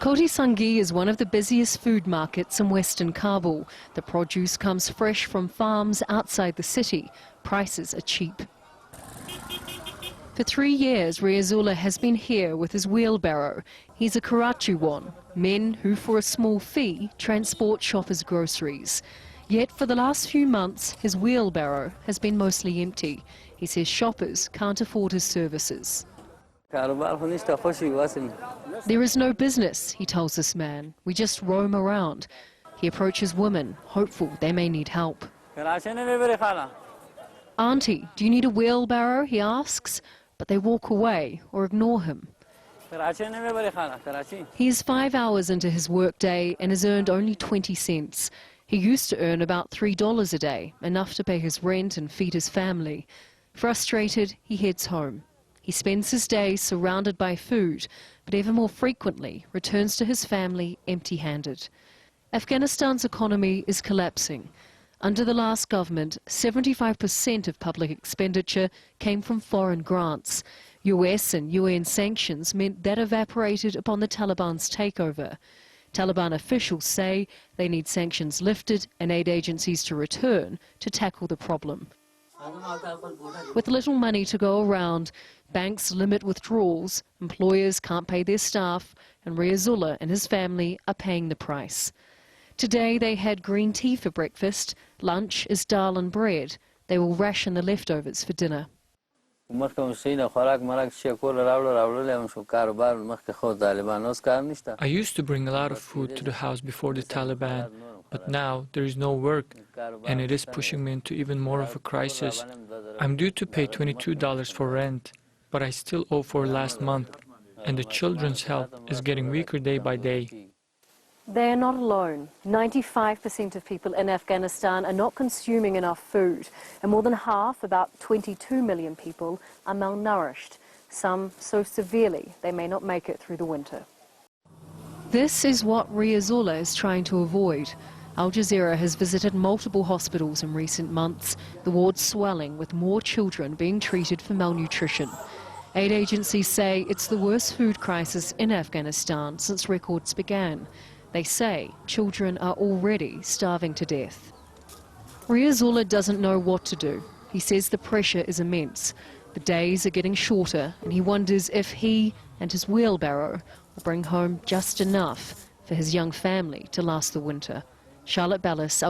Koti Sangi is one of the busiest food markets in Western Kabul. The produce comes fresh from farms outside the city. Prices are cheap. For 3 years, Riazullah has been here with his wheelbarrow. He's a Karachiwan, men who for a small fee transport shoppers' groceries. Yet for the last few months, his wheelbarrow has been mostly empty. He says shoppers can't afford his services. There is no business, he tells this man. We just roam around. He approaches women, hopeful they may need help. Auntie, do you need a wheelbarrow, he asks, but they walk away or ignore him. He is 5 hours into his workday and has earned only 20 cents. He used to earn about $3 a day, enough to pay his rent and feed his family. Frustrated, he heads home. He spends his day surrounded by food, but ever more frequently returns to his family empty-handed. Afghanistan's economy is collapsing. Under the last government, 75% of public expenditure came from foreign grants. US and UN sanctions meant that evaporated upon the Taliban's takeover. Taliban officials say they need sanctions lifted and aid agencies to return to tackle the problem. With little money to go around, banks limit withdrawals, employers can't pay their staff, and Riazullah and his family are paying the price. Today they had green tea for breakfast, lunch is dal and bread. They will ration the leftovers for dinner. I used to bring a lot of food to the house before the Taliban, but now there is no work, and it is pushing me into even more of a crisis. I'm due to pay $22 for rent, but I still owe for last month, and the children's health is getting weaker day by day. They are not alone. 95% of people in Afghanistan are not consuming enough food, and more than half, about 22 million people, are malnourished, some so severely they may not make it through the winter. This is what Riazullah is trying to avoid. Al Jazeera has visited multiple hospitals in recent months, the wards swelling with more children being treated for malnutrition. Aid agencies say it's the worst food crisis in Afghanistan since records began. They say children are already starving to death. Riazullah doesn't know what to do. He says the pressure is immense. The days are getting shorter and he wonders if he and his wheelbarrow will bring home just enough for his young family to last the winter. Charlotte Ballas,